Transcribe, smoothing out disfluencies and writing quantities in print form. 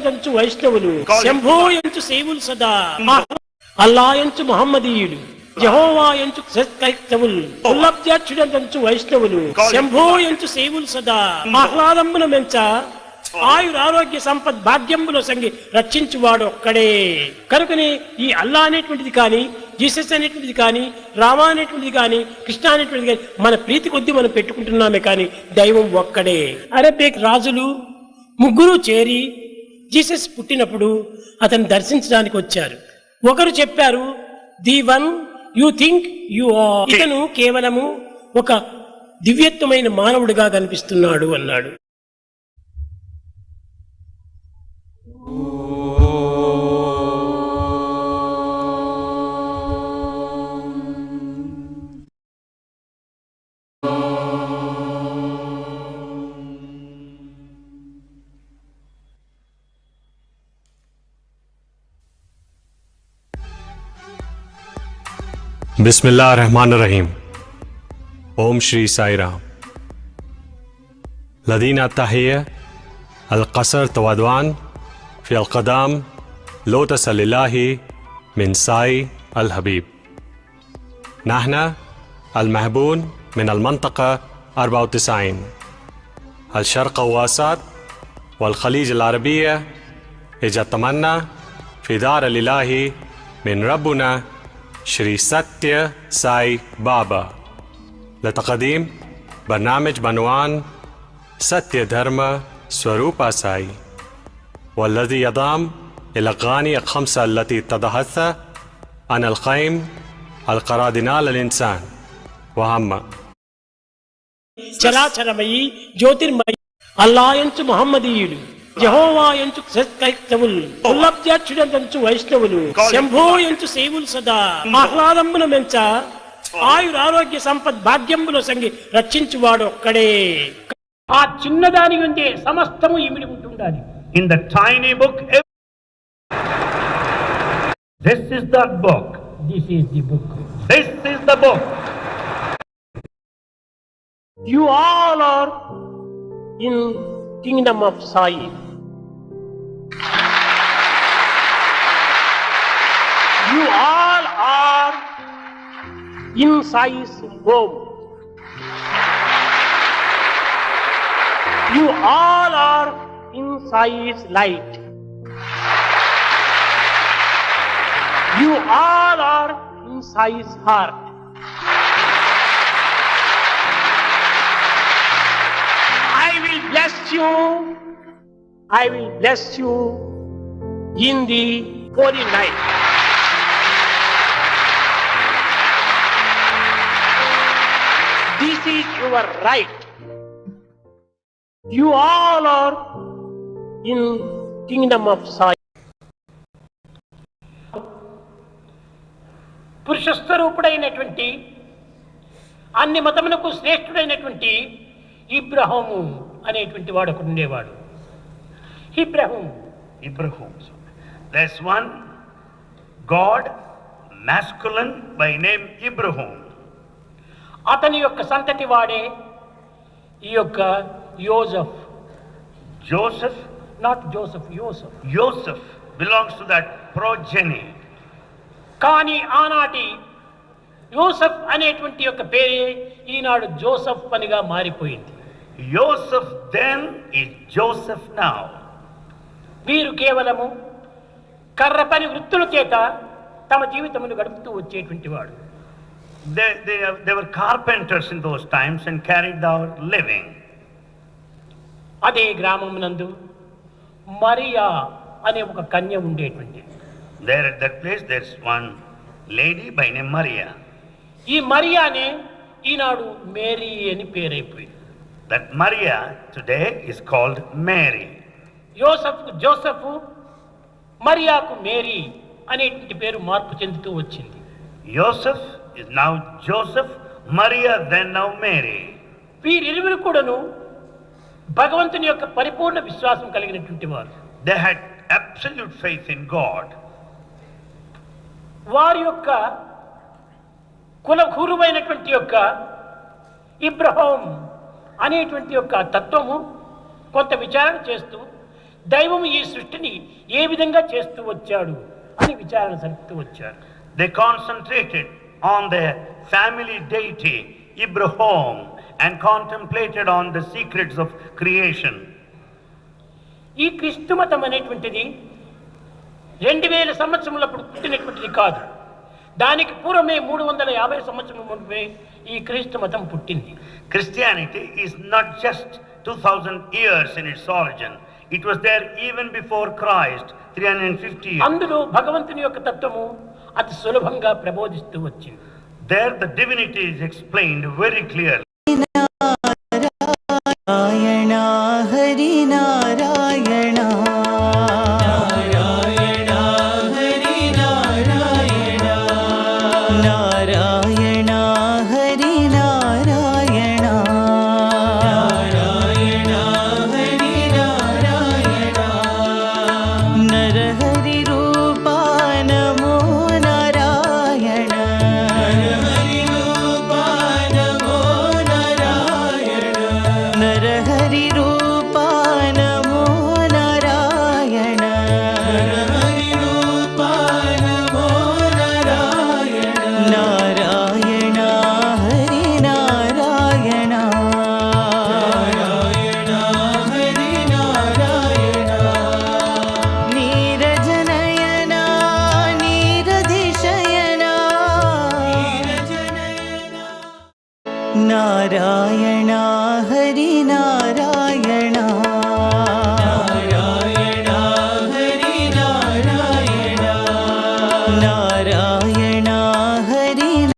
అచ్యుడంచు వైష్ణవులు, శంభో ఎంచు సేవులు సదా, అల్లా ఎంచు మహమ్మదీయుడు, యెహోవా ఎంచు క్రైస్తవులు, ఉల్లబ్జాక్షుడంచు వైష్ణవులు, శంభో ఎంచు సేవులు సదా, ఆహ్లాదమున మెంచ ఆయురారోగ్య సంపద్ భాగ్యంబులో సంగి రక్షించువాడు ఒక్కడే. కనుకనే ఈ అల్లా అనేటువంటిది కానీ, జీసస్ అనేటువంటిది కానీ, రామ అనేటువంటిది కానీ, కృష్ణ అనేటువంటిది కానీ మన ప్రీతి కొద్దీ మనం పెట్టుకుంటున్నామే కానీ దైవం ఒక్కడే. అరబిక్ రాజులు ముగ్గురు చేరి జీసస్ పుట్టినప్పుడు అతను దర్శించడానికి వచ్చారు. ఒకరు చెప్పారు, the one you think you are, ఇతను కేవలము ఒక దివ్యత్వమైన మానవుడిగా కనిపిస్తున్నాడు అన్నాడు. बिस्मिल्लाहिर्रहमानिर्रहीम। ओम श्री साई राम। लदीना तहिया अलकसर तवदवान फी अलकदाम लोटस लिल्लाहि मिन साई अल हबीब। नहना अल महबून मिन अल मंतक़ा 94 अल शर्क़ वासात वल खलीज अल अरबिया इजा तमन्ना फी दार लिल्लाहि मिन रब्बुना श्री सत्य साई बाबा लतक़दीम बरनामिज बनवान सत्य धर्म स्वरूपा साई वल्लज़ी यदाम इलग़ानी खम्सा अल्लती तदहस्सा अन अलक़ैम अलक़रादिनाल अल-इंसान वहम्मा। చరాచరమయి జ్యోతిర్మయి అల్లా ఎంచు మహమ్మదీయుడు, యెహోవా ఎంచు క్రైస్తవులు, ఉల్లబ్జాక్షుడంచు వైష్ణవులు, శంభో ఎంచు సేవులు సదా, ఆహ్లాదమున మెంచ ఆయురారోగ్య సంపద్ భాగ్యంబులో సంగి రక్షించువాడు ఒక్కడే. ఆ చిన్నదాని ఉండే సమస్తము ఇమిడి ఉంటుండాలి. In the tiny book, this is the book. This is the book. This is the book. You all are in kingdom of Sai. You all are in Sai's home. You all are in Sai's light. You all are in Sai's heart. I will bless you. I will bless you in the holy night. This is your right. You all are in kingdom of Sai. పురుషస్వరూపుడైనటువంటి అన్ని మతములకు శ్రేష్ఠుడైనటువంటి ఇబ్రాహీము అనేటువంటి వాడు ఒకడు ఉండేవాడు. Ibrahim. There's one God, masculine, by name Ibrahim. అతని యొక్క సంతతి వాడే ఈ యొక్క Yosef. Joseph, not Joseph, Yosef. Joseph belongs to that progeny. కానీ ఆనాటి యోసెఫ్ అనేటువంటి యొక్క పేరే ఈనాడు జోసెఫ్ పనిగా మారిపోయింది. Joseph then is Joseph now. వీరు కేవలము కర్ర పని వృత్తుల చేత తమ జీవితమును గడుపుతూ వచ్చేటువంటి వాడు. They were carpenters in those times and carried out living. అదే గ్రామమునందు మరియా అనే ఒక కన్య ఉండేటువంటి. There at that place there's one lady by name Maria. ఈ మరియానే ఈనాడు మేరీ అని పేరైపోయింది. That Maria today is called Mary. యోసెఫ్కు జోసెఫ్, మరియాకు మేరీ అనేటువంటి పేరు మార్పు చెందుతూ వచ్చింది. Joseph is now Joseph, Maria then now Mary. వీరిరువురు కూడాను భగవంతుని యొక్క పరిపూర్ణ విశ్వాసం కలిగినటువంటి వారు. They had absolute faith in God. వారి యొక్క కులగురువైనటువంటి యొక్క ఇబ్రాహీం అనేటువంటి యొక్క తత్వము కొంత విచారణ చేస్తూ దైవం ఈ సృష్టిని ఏ విధంగా చేస్తూ వచ్చాడు అని విచారణ జరుపుతూ వచ్చారు. They concentrated on their family deity, Ibrahim, and contemplated on the secrets of creation. ఈ క్రీస్తు మతం అనేటువంటిది 2000 సంవత్సరములప్పుడు పుట్టినటువంటిది కాదు. దానికి పూర్వమే 350 సంవత్సరముల ముందే ఈ క్రీస్తు మతం పుట్టింది. Christianity is not just 2000 years in its origin. It was there even before Christ, 350 years. అందులో భగవంతుని యొక్క తత్వము అతి సులభంగా ప్రబోధిస్తూ వచ్చింది. There the divinity is explained very clearly. Narayana Hari Narayana Narayana Hari Narayana Narayana Hari Narayana Narayana Hari Narayana Narahari Roopa Namo Narayana Narahari Roopa Namo Narayana Narahari Roopa Namo Narayana Narahari Roopa Namo Narayana Narayana Hari Narayana Narayana Hari Narayana నీరజనయన నీరధిశయన నీరజనయన Narayana Hari Narayana